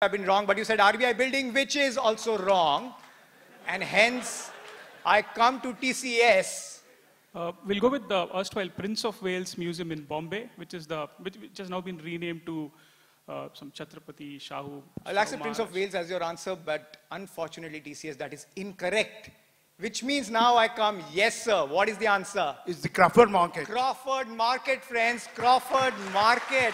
have been wrong, but you said RBI building, which is also wrong. And hence, I come to TCS. We'll go with the erstwhile Prince of Wales Museum in Bombay, which has now been renamed to some Chhatrapati Shahu. I'll accept Prince of Wales as your answer, but unfortunately, TCS, that is incorrect. Which means now I come, yes, sir. What is the answer? It's the Crawford Market. Crawford Market, friends. Crawford Market.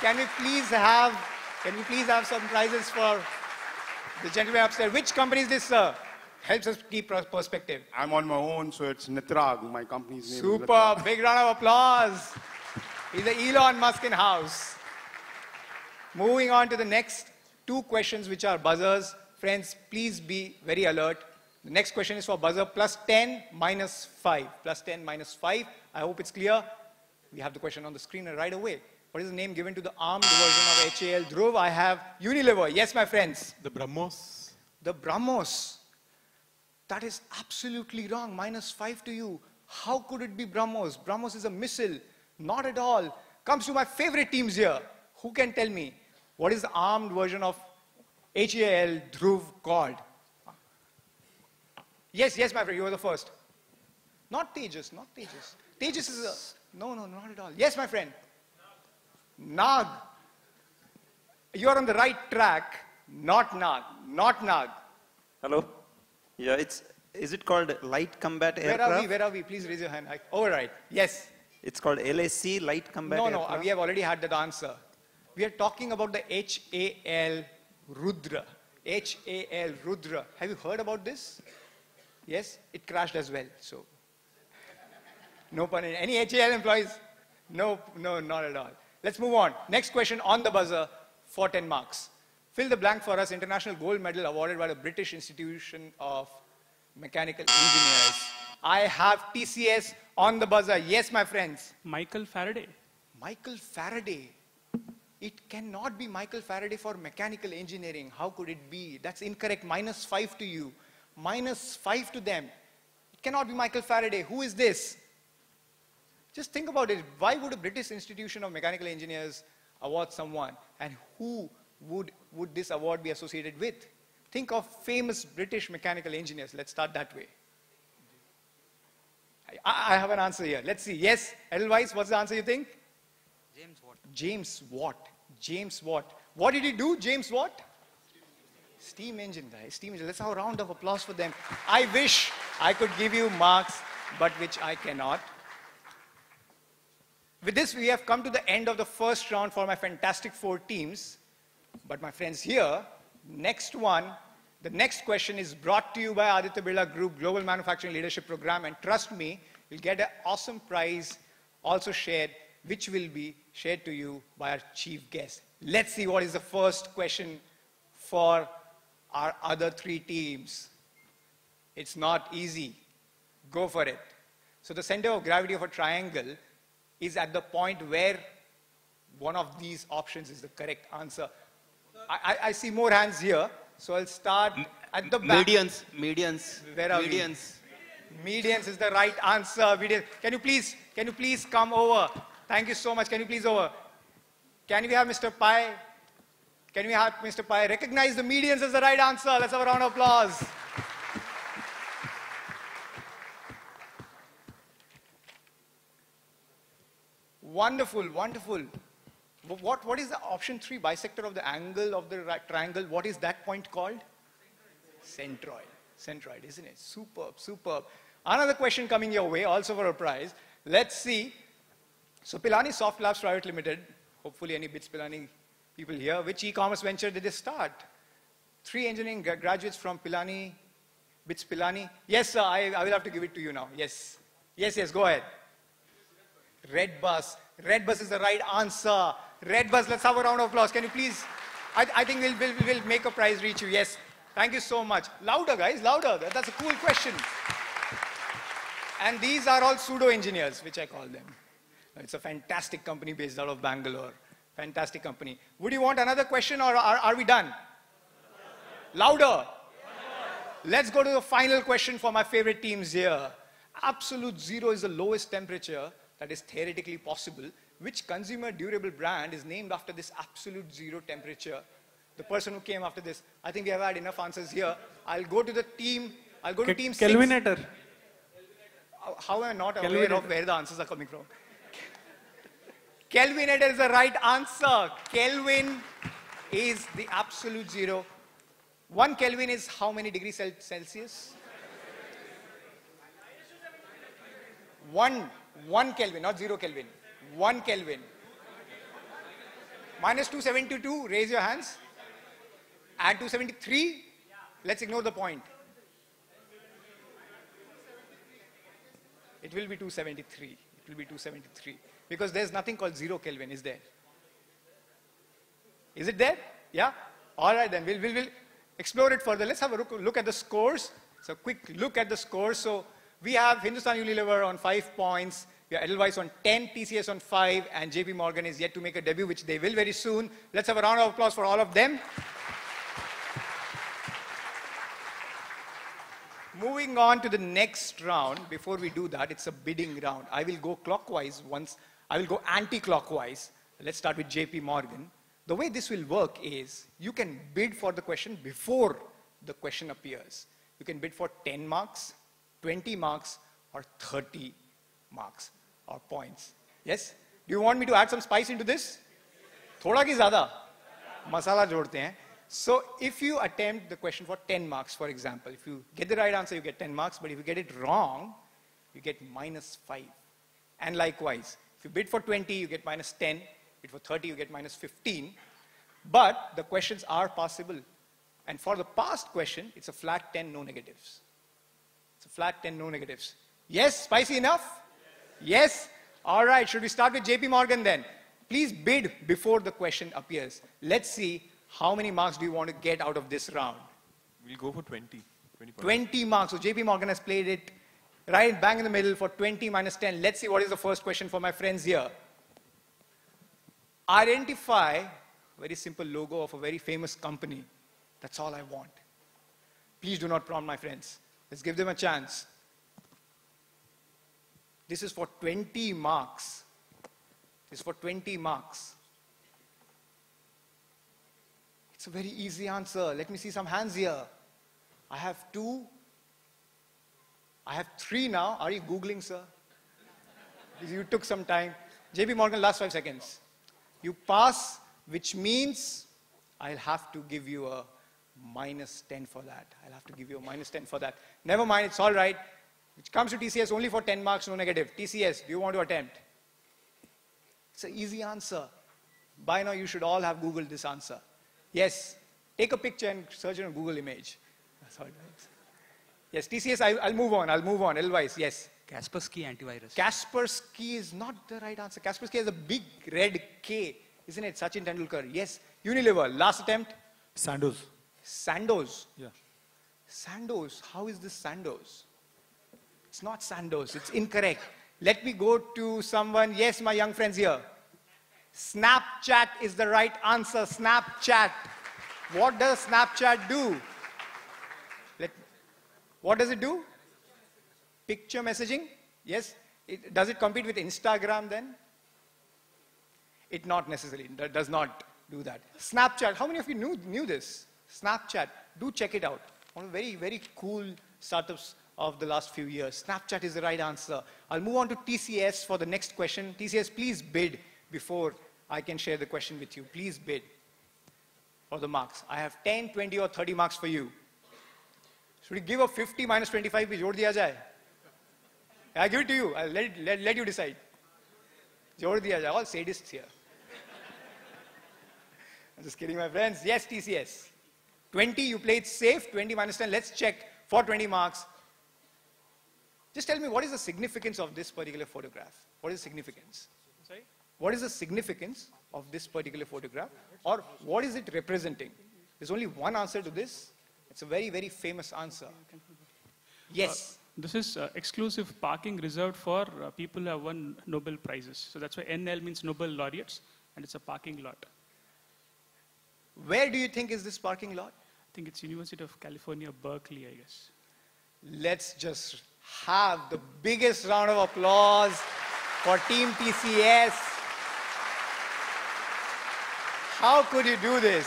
Can we please have some prizes for the gentleman upstairs? Which company is this, sir? Helps us keep perspective. I'm on my own, so it's Nitrag, my company's name. Super. Big round of applause. He's the Elon Musk in house. Moving on to the next two questions, which are buzzers. Friends, please be very alert. The next question is for buzzer plus 10 minus 5. Plus 10 minus 5. I hope it's clear. We have the question on the screen right away. What is the name given to the armed version of HAL Dhruv? I have Unilever. Yes, my friends. The BrahMos. The BrahMos. That is absolutely wrong. Minus 5 to you. How could it be BrahMos? BrahMos is a missile. Not at all. Comes to my favorite teams here. Who can tell me what is the armed version of HAL Dhruv called? Yes, yes, my friend. You were the first. Not Tejas. Not Tejas. Tejas is a... No, not at all. Yes, my friend. Nag. You are on the right track. Not Nag. Not Nag. Hello? Yeah, is it called Light Combat Aircraft? Where are we? Please raise your hand. Override. Yes. It's called LAC, Light Combat Aircraft? No, we have already had that answer. We are talking about the HAL Rudra. HAL Rudra. Have you heard about this? Yes? It crashed as well, so. No pun intended. Any HAL employees? No, not at all. Let's move on. Next question on the buzzer for 10 marks. Fill the blank for us. International gold medal awarded by the British Institution of Mechanical Engineers. I have TCS on the buzzer. Yes, my friends. Michael Faraday. Michael Faraday. It cannot be Michael Faraday for mechanical engineering. How could it be? That's incorrect. Minus 5 to you. Minus 5 to them. It cannot be Michael Faraday. Who is this? Just think about it. Why would a British Institution of Mechanical Engineers award someone? And who would this award be associated with? Think of famous British mechanical engineers. Let's start that way. I have an answer here. Let's see. Yes, Edelweiss, what's the answer you think? James Watt. James Watt. James Watt. What did he do, James Watt? Steam engine, guys. Steam engine. Let's have a round of applause for them. I wish I could give you marks, but which I cannot. With this, we have come to the end of the first round for my fantastic 4 teams. But my friends here, the next question is brought to you by Aditya Birla Group Global Manufacturing Leadership Program. And trust me, you'll get an awesome prize also shared, which will be shared to you by our chief guest. Let's see what is the first question for our other 3 teams. It's not easy. Go for it. So the center of gravity of a triangle is at the point where one of these options is the correct answer. I see more hands here, so I'll start at the back. Medians. Where are we? Medians is the right answer. Can you please come over? Thank you so much. Can you please over? Can we have Mr. Pai? Can we have Mr. Pai recognize the medians as the right answer? Let's have a round of applause. Wonderful, wonderful. What is the option 3, bisector of the angle of the triangle? What is that point called? Centroid. Centroid, isn't it? Superb, superb. Another question coming your way, also for a prize. Let's see. So Pilani Soft Labs Private Limited, hopefully any BITS Pilani people here, which e-commerce venture did they start? 3 engineering graduates from Pilani, BITS Pilani. Yes, sir, I will have to give it to you now. Yes. Yes, go ahead. Red Bus. Red Bus is the right answer. Red Bus, let's have a round of applause. Can you please? I think we'll make a prize reach you. Yes. Thank you so much. Louder, guys, louder. That's a cool question. And these are all pseudo-engineers, which I call them. It's a fantastic company based out of Bangalore. Fantastic company. Would you want another question or are we done? Louder. Let's go to the final question for my favorite teams here. Absolute zero is the lowest temperature that is theoretically possible. Which consumer durable brand is named after this absolute zero temperature the person who came after this. I think we have had enough answers here. I'll go to the team. I'll go to team 6. Kelvinator. How am I not aware of where the answers are coming from? Kelvinator is the right answer. Kelvin is the absolute zero. 1 Kelvin is how many degrees Celsius? 1 Kelvin, not 0 Kelvin. 1 Kelvin. Minus 272, raise your hands. Add 273, let's ignore the point. It will be 273. It will be 273. Because there's nothing called 0 Kelvin, is there? Is it there? Yeah? All right then, we'll explore it further. Let's have a look at the scores. So quick look at the scores. So we have Hindustan Unilever on 5 points. We have Edelweiss on 10, TCS on 5, and JP Morgan is yet to make a debut, which they will very soon. Let's have a round of applause for all of them. Moving on to the next round. Before we do that, it's a bidding round. I will go clockwise once. I will go anti-clockwise. Let's start with JP Morgan. The way this will work is you can bid for the question before the question appears. You can bid for 10 marks, 20 marks, or 30 marks or points. Yes? Do you want me to add some spice into this? Thoda ki zyada? Masala jodte hain. So if you attempt the question for 10 marks, for example, if you get the right answer, you get 10 marks, but if you get it wrong, you get -5. And likewise, if you bid for 20, you get -10. Bid for 30, you get -15. But the questions are passable. And for the past question, it's a flat 10, no negatives. It's a flat 10, no negatives. Yes, spicy enough? Yes? All right, should we start with JP Morgan then? Please bid before the question appears. Let's see how many marks do you want to get out of this round. We'll go for 20. 20 marks. So JP Morgan has played it right bang in the middle for 20 minus 10. Let's see what is the first question for my friends here. Identify very simple logo of a very famous company. That's all I want. Please do not prompt my friends. Let's give them a chance. This is for 20 marks. This is for 20 marks. It's a very easy answer. Let me see some hands here. I have 2. I have 3 now. Are you Googling, sir? You took some time. JP Morgan, last 5 seconds. You pass, which means I'll have to give you a -10 for that. I'll have to give you a -10 for that. Never mind, it's all right. Which comes to TCS only for 10 marks, no negative. TCS, do you want to attempt? It's an easy answer. By now, you should all have Googled this answer. Yes, take a picture and search it on Google image. That's how it works. Yes, TCS, I'll move on. Edelweiss, yes. Kaspersky antivirus. Kaspersky is not the right answer. Kaspersky has a big red K, isn't it? Sachin Tendulkar. Yes. Unilever, last attempt. Sandoz. Sandoz. Yeah. Sandoz. How is this Sandoz? It's not Sandoz. It's incorrect. Let me go to someone. Yes, my young friends here. Snapchat is the right answer. Snapchat. What does Snapchat do? What does it do? Picture messaging? Yes. Does it compete with Instagram then? It not necessarily. It does not do that. Snapchat. How many of you knew this? Snapchat. Do check it out. One of the very, very cool startups of the last few years. Snapchat is the right answer. I'll move on to TCS for the next question. TCS, please bid before I can share the question with you. Please bid for the marks. I have 10, 20 or 30 marks for you. Should we give a 50 minus 25 bhi jod diya jaye? I'll give it to you. I'll let you decide. Jod diya jaye. All sadists here. I'm just kidding, my friends. Yes, TCS. 20, you played safe. 20 minus 10. Let's check for 20 marks. Just tell me, what is the significance of this particular photograph? What is the significance? Sorry? What is the significance of this particular photograph? Or what is it representing? There's only one answer to this. It's a very, very famous answer. Yes. This is exclusive parking reserved for people who have won Nobel Prizes. So that's why NL means Nobel Laureates, and it's a parking lot. Where do you think is this parking lot? I think it's University of California, Berkeley, I guess. Let's just have the biggest round of applause for Team TCS. How could you do this?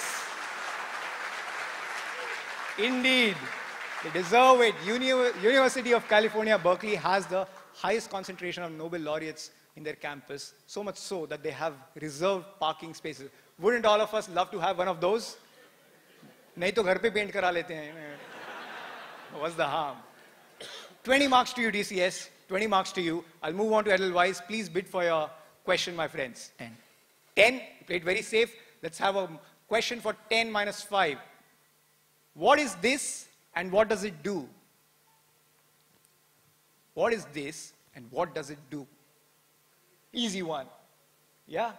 Indeed. They deserve it. University of California, Berkeley has the highest concentration of Nobel laureates in their campus, so much so that they have reserved parking spaces. Wouldn't all of us love to have one of those? नहीं तो घर पे paint करा लेते हैं. What's the harm? 20 marks to you, DCS. 20 marks to you. I'll move on to Edelweiss. Please bid for your question, my friends. 10. 10. Played very safe. Let's have a question for 10 minus 5. What is this and what does it do? What is this and what does it do? Easy one. Yeah?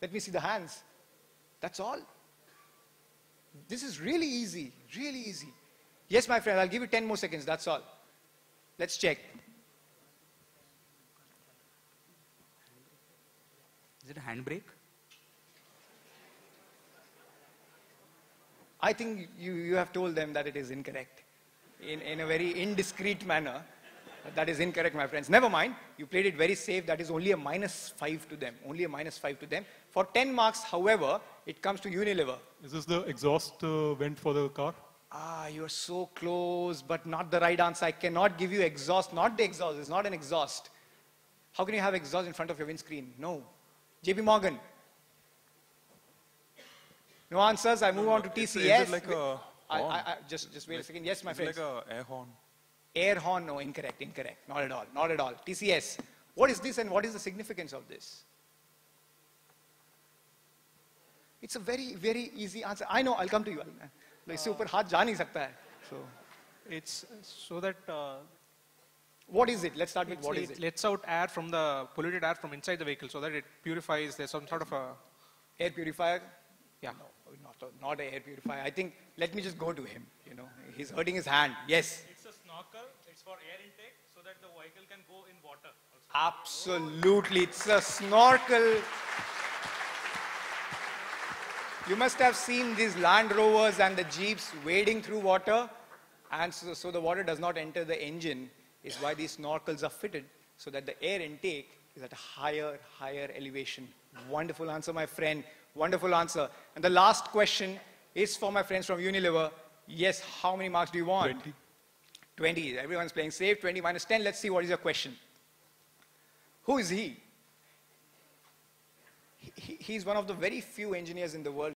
Let me see the hands. That's all. This is really easy. Really easy. Yes, my friend, I'll give you 10 more seconds. That's all. Let's check. Is it a handbrake? I think you have told them that it is incorrect in a very indiscreet manner. That is incorrect, my friends. Never mind. You played it very safe. That is only a -5 to them. Only a -5 to them. For 10 marks, however, it comes to Unilever. Is this the exhaust vent for the car? Ah, you are so close, but not the right answer. I cannot give you exhaust. Not the exhaust. It's not an exhaust. How can you have exhaust in front of your windscreen? No. JP Morgan. No answers. I move on to TCS. Is it like a horn? Just wait a second. Yes, my It's friends. like a air horn. Air horn, no, incorrect. Not at all, not at all. TCS, what is this and what is the significance of this? It's a very, very easy answer. I know, I'll come to you. इससे ऊपर हाथ जा नहीं सकता है. So, It's so that what is it? Let's start with what is it it? lets out air from the polluted air from inside the vehicle so that it purifies. There's some sort of a Air purifier? yeah. No, not an air purifier. I think, let me just go to him, He's hurting his hand. Yes. It's a snorkel. It's for air intake so that the vehicle can go in water. Absolutely. It's a snorkel. You must have seen these Land Rovers and the Jeeps wading through water. And so the water does not enter the engine. Is why these snorkels are fitted so that the air intake is at a higher elevation. Wonderful answer, my friend. Wonderful answer. And the last question is for my friends from Unilever. Yes, how many marks do you want? 20. 20. Everyone's playing safe. 20 minus 10. Let's see what is your question. Who is he? He's one of the very few engineers in the world